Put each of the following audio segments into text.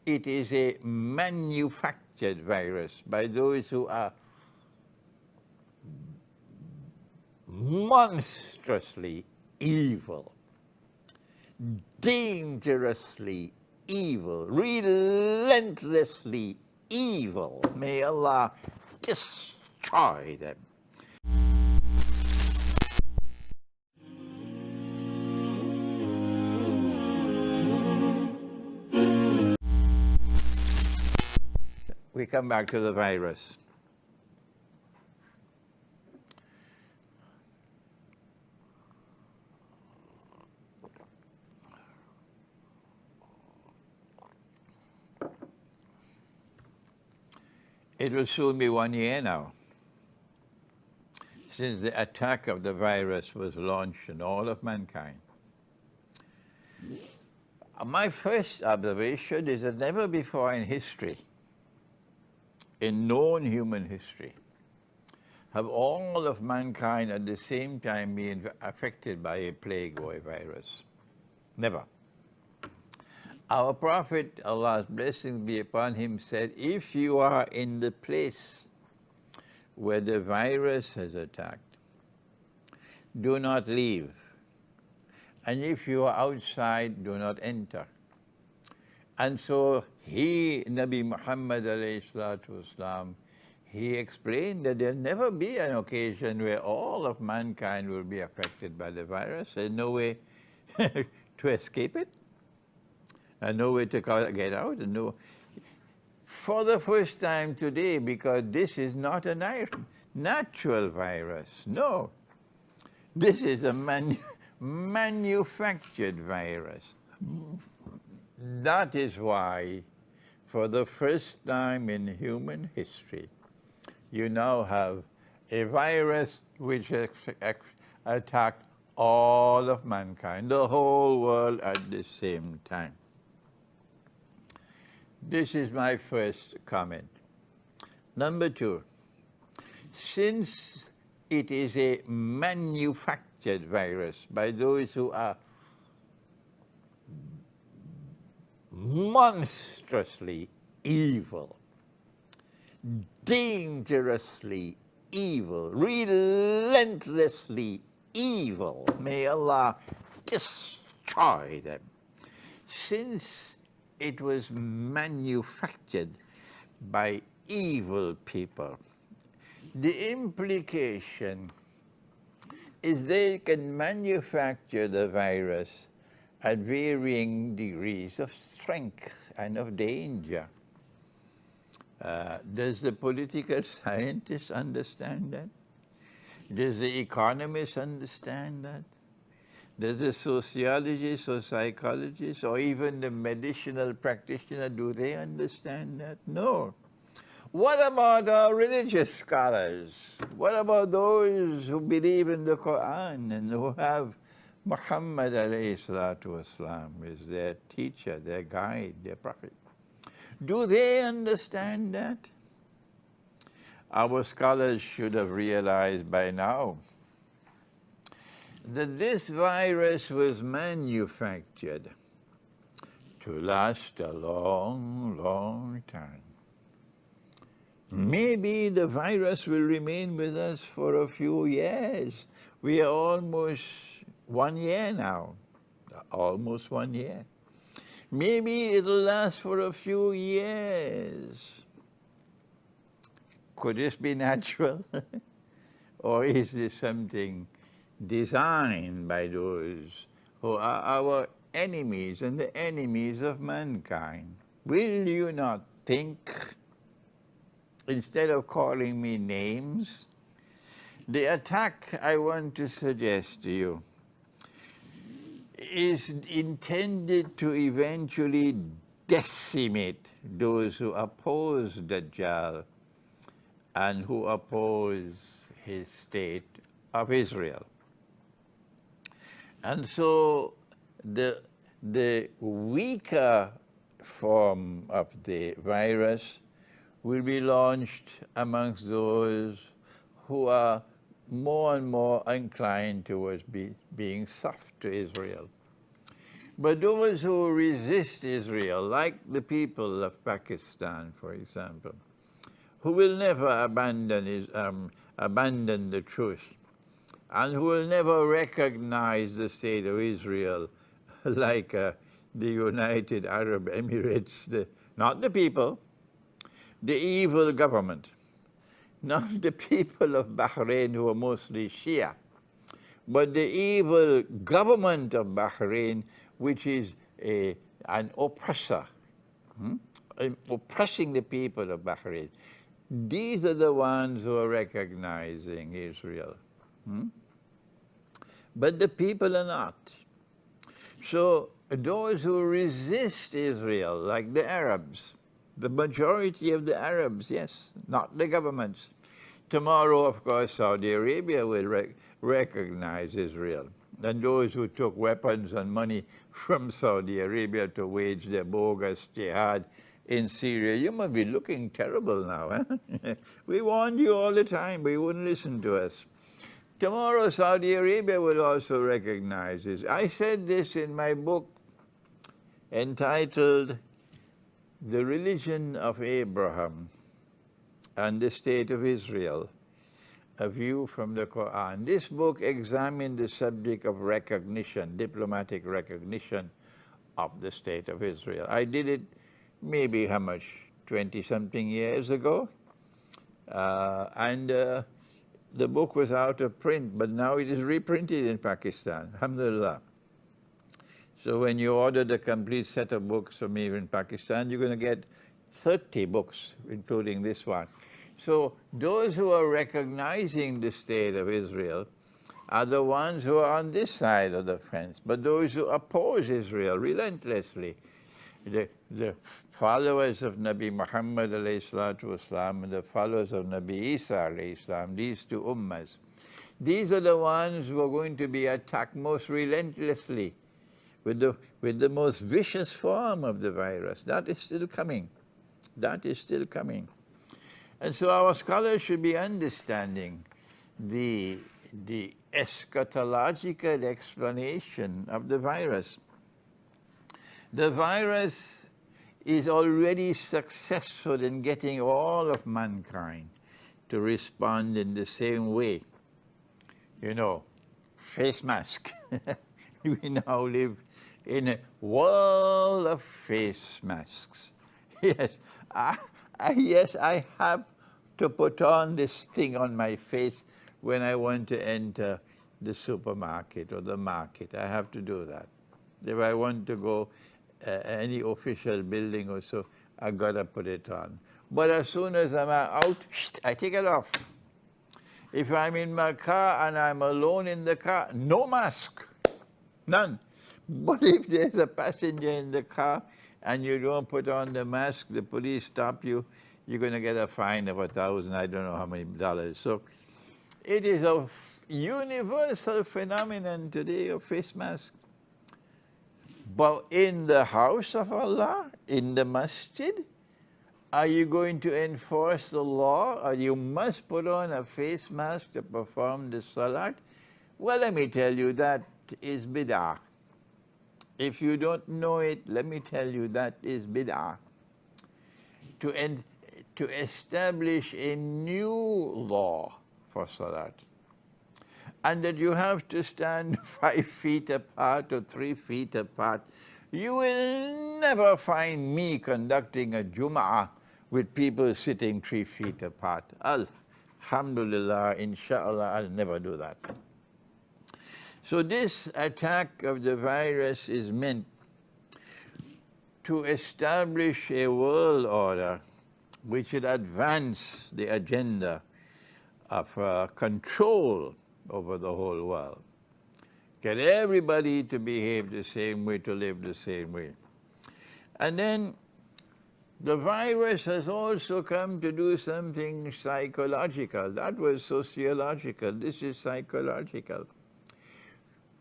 it is a manufactured virus by those who are monstrously evil, dangerously evil, relentlessly evil. May Allah destroy them. We come back to the virus. It will soon be 1 year now since the attack of the virus was launched on all of mankind. My first observation is that never before in history, in known human history, have all of mankind at the same time been affected by a plague or a virus. Never. Our Prophet, Allah's blessings be upon him, said, if you are in the place where the virus has attacked, do not leave. And if you are outside, do not enter. And so he, Nabi Muhammad alayhi salatu wasalam, he explained that there'll never be an occasion where all of mankind will be affected by the virus. There's no way to escape it, and no way to get out. And no, for the first time today, because this is not a natural virus. No, this is a manufactured virus. That is why, for the first time in human history, you now have a virus which attacked all of mankind, the whole world at the same time. This is my first comment. Number two, since it is a manufactured virus by those who are monstrously evil, dangerously evil, relentlessly evil, may Allah destroy them. Since it was manufactured by evil people, the implication is they can manufacture the virus at varying degrees of strength and of danger. Does the political scientist understand that? Does the economist understand that? Does the sociologist or psychologist or even the medicinal practitioner, do they understand that? No. What about our religious scholars? What about those who believe in the Quran and who have Muhammad alayhi salatu wasalam is their teacher, their guide, their prophet? Do they understand that? Our scholars should have realized by now that this virus was manufactured to last a long, long time. Maybe the virus will remain with us for a few years. We are almost 1 year now, almost 1 year. Maybe it'll last for a few years. Could this be natural? Or is this something designed by those who are our enemies and the enemies of mankind? Will you not think, instead of calling me names, the attack I want to suggest to you is intended to eventually decimate those who oppose Dajjal and who oppose his state of Israel. And so the weaker form of the virus will be launched amongst those who are more and more inclined towards being soft to Israel. But those who resist Israel, like the people of Pakistan, for example, who will never abandon the truth, and who will never recognize the state of Israel like the United Arab Emirates, not the people, the evil government, not the people of Bahrain who are mostly Shia, but the evil government of Bahrain, which is an oppressor, oppressing the people of Bahrain. These are the ones who are recognizing Israel. But the people are not. So those who resist Israel, like the Arabs, the majority of the Arabs, yes, not the governments. Tomorrow, of course, Saudi Arabia will recognize Israel. And those who took weapons and money from Saudi Arabia to wage their bogus jihad in Syria, you must be looking terrible now. Eh? We warned you all the time, but you wouldn't listen to us. Tomorrow, Saudi Arabia will also recognize this. I said this in my book entitled The Religion of Abraham and the State of Israel, a View from the Quran. This book examined the subject of recognition, diplomatic recognition of the State of Israel. I did it maybe, how much, 20-something years ago? The book was out of print, but now it is reprinted in Pakistan, alhamdulillah. So when you order the complete set of books from me in Pakistan, you're going to get 30 books, including this one. So those who are recognizing the state of Israel are the ones who are on this side of the fence. But those who oppose Israel relentlessly, the followers of Nabi Muhammad والسلام, and the followers of Nabi Isa والسلام, these two ummahs, these are the ones who are going to be attacked most relentlessly with the most vicious form of the virus. That is still coming. That is still coming. And so our scholars should be understanding the eschatological explanation of the virus. The virus is already successful in getting all of mankind to respond in the same way. You know, face mask. We now live in a world of face masks. Yes, yes, I have to put on this thing on my face when I want to enter the supermarket or the market. I have to do that. If I want to go any official building or so, I gotta put it on. But as soon as I'm out, I take it off. If I'm in my car and I'm alone in the car, no mask, none. But if there's a passenger in the car and you don't put on the mask, the police stop you, you're going to get a fine of $1,000, I don't know how many dollars. So it is a universal phenomenon today of face mask. But in the house of Allah, in the masjid, are you going to enforce the law, or you must put on a face mask to perform the salat? Well, let me tell you, that is bid'ah. If you don't know it, let me tell you, that is bid'ah. To establish a new law for salat, and that you have to stand 5 feet apart or 3 feet apart. You will never find me conducting a Jum'ah with people sitting 3 feet apart. Alhamdulillah, inshallah, I'll never do that. So this attack of the virus is meant to establish a world order which would advance the agenda of control over the whole world. Get everybody to behave the same way, to live the same way. And then the virus has also come to do something psychological. That was sociological. This is psychological.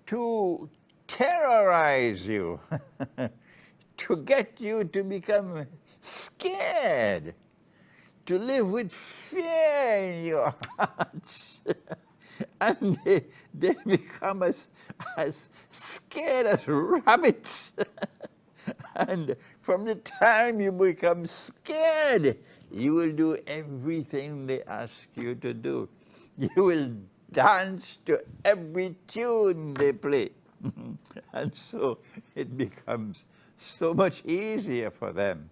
To terrorize you, to get you to become scared, to live with fear in your hearts. And they become as scared as rabbits. And from the time you become scared, you will do everything they ask you to do. You will dance to every tune they play. And so it becomes so much easier for them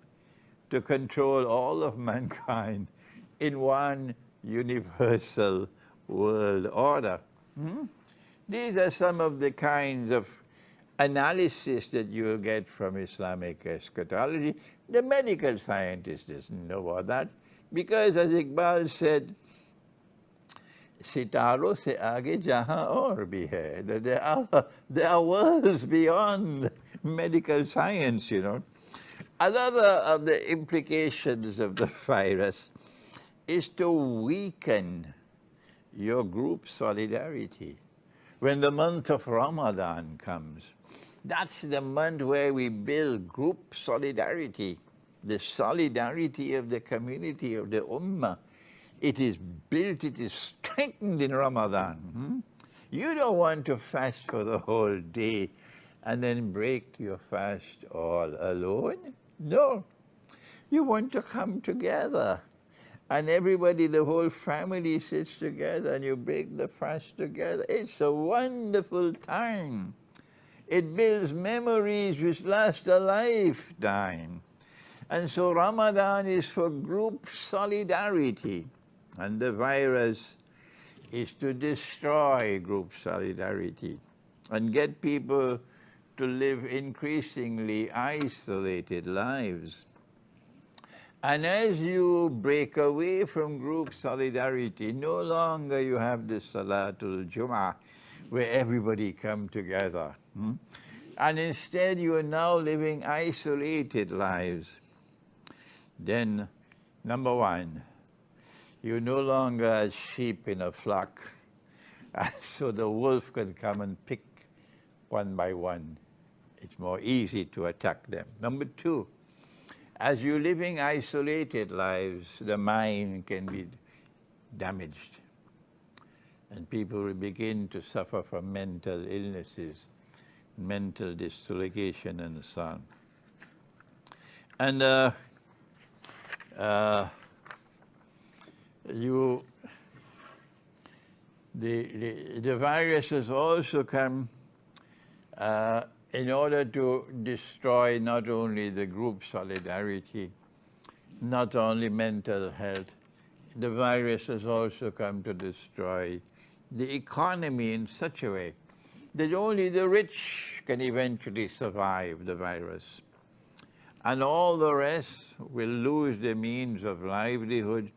to control all of mankind in one universal world order. These are some of the kinds of analysis that you will get from Islamic eschatology. The medical scientist doesn't know about that because, as Iqbal said, Sitaro se aage jahan aur bhi hai. That there are worlds beyond medical science, you know. Another of the implications of the virus is to weaken your group solidarity. When the month of Ramadan comes, that's the month where we build group solidarity, the solidarity of the community, of the ummah. It is built, it is strengthened in Ramadan. You don't want to fast for the whole day and then break your fast all alone. No. You want to come together. And everybody, the whole family sits together and you break the fast together. It's a wonderful time. It builds memories which last a lifetime. And so Ramadan is for group solidarity. And the virus is to destroy group solidarity and get people to live increasingly isolated lives. And as you break away from group solidarity, no longer you have the Salatul Jum'ah, where everybody come together. And instead you are now living isolated lives. Then, number one, you're no longer a sheep in a flock. So the wolf can come and pick one by one. It's more easy to attack them. Number two, as you're living isolated lives, the mind can be damaged. And people will begin to suffer from mental illnesses, mental dislocation, and so on. And the virus has also come in order to destroy not only the group solidarity, not only mental health, the virus has also come to destroy the economy in such a way that only the rich can eventually survive the virus. And all the rest will lose their means of livelihood,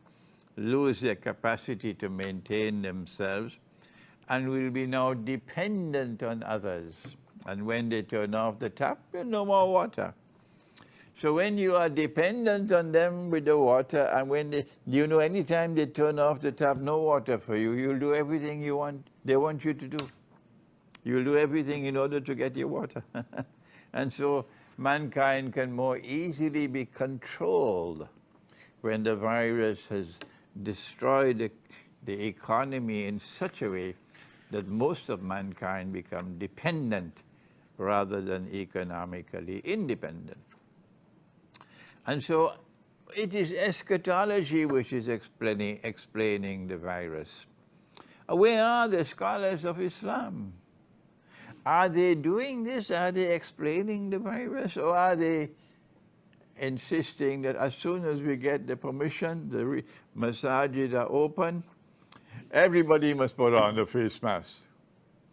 lose their capacity to maintain themselves, and will be now dependent on others. And when they turn off the tap, there's no more water. So when you are dependent on them with the water, and when anytime they turn off the tap, no water for you, you'll do everything they want you to do. You'll do everything in order to get your water. And so mankind can more easily be controlled when the virus has destroyed the economy in such a way that most of mankind become dependent rather than economically independent. And so it is eschatology which is explaining the virus. Where are the scholars of Islam? Are they doing this? Are they explaining the virus? Or are they insisting that as soon as we get the permission, the masajid are open, everybody must put on the face mask?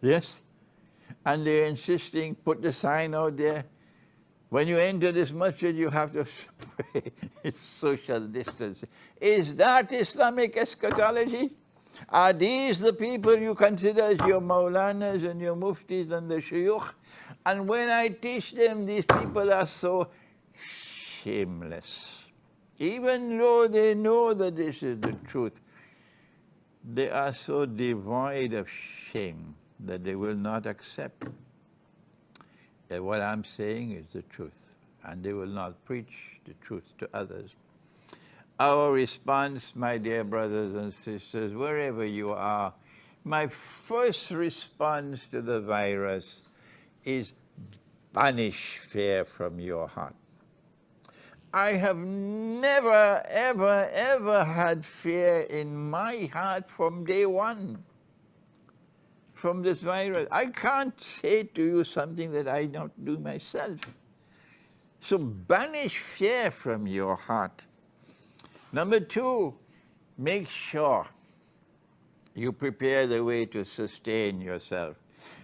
Yes? And they're insisting, put the sign out there, when you enter this masjid, you have to it's social distancing. Is that Islamic eschatology? Are these the people you consider as your Maulanas and your Muftis and the Shuyukh? And when I teach them, these people are so shameless. Even though they know that this is the truth, they are so devoid of shame that they will not accept that what I'm saying is the truth, and they will not preach the truth to others. Our response, my dear brothers and sisters, wherever you are, my first response to the virus is banish fear from your heart. I have never, ever, ever had fear in my heart from day one, from this virus. I can't say to you something that I don't do myself. So banish fear from your heart. Number two, make sure you prepare the way to sustain yourself,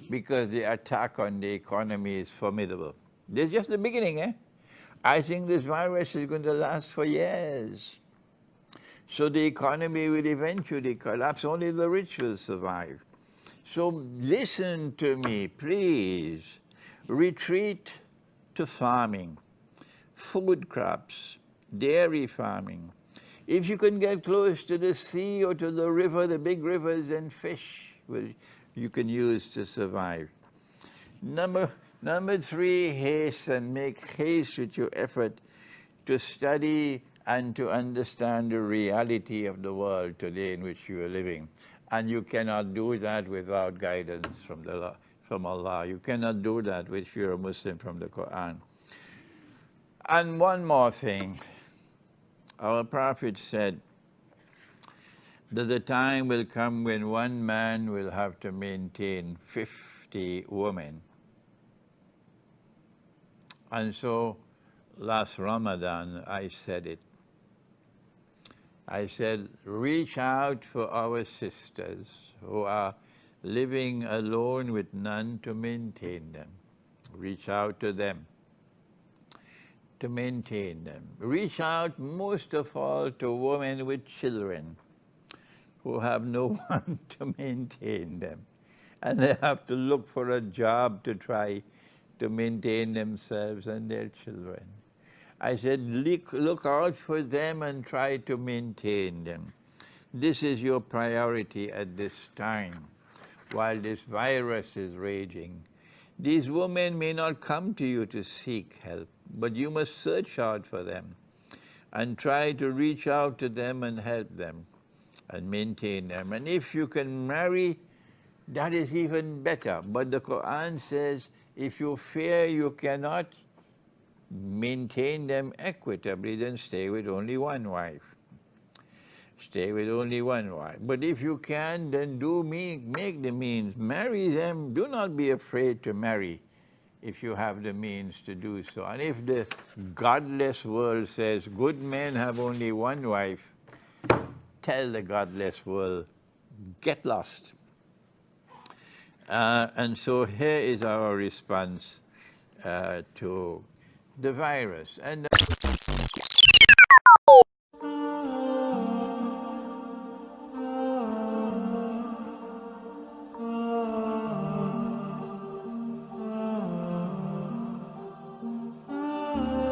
because the attack on the economy is formidable. This is just the beginning, eh? I think this virus is going to last for years. So the economy will eventually collapse. Only the rich will survive. So listen to me, please. Retreat to farming, food crops, dairy farming. If you can get close to the sea or to the river, the big rivers, and fish you can use to survive. Number three, hasten. Make haste with your effort to study and to understand the reality of the world today in which you are living. And you cannot do that without guidance from Allah. You cannot do that if you're a Muslim from the Quran. And one more thing. Our Prophet said that the time will come when one man will have to maintain 50 women. And so last Ramadan I said it. I said, reach out for our sisters who are living alone with none to maintain them. Reach out to them to maintain them. Reach out most of all to women with children who have no one to maintain them. And they have to look for a job to try to maintain themselves and their children. I said, look out for them and try to maintain them. This is your priority at this time, while this virus is raging. These women may not come to you to seek help, but you must search out for them and try to reach out to them and help them and maintain them. And if you can marry, that is even better. But the Quran says, if you fear you cannot maintain them equitably, then stay with only one wife. Stay with only one wife. But if you can, then make the means. Marry them. Do not be afraid to marry if you have the means to do so. And if the godless world says good men have only one wife, tell the godless world, get lost. And so here is our response to the virus. And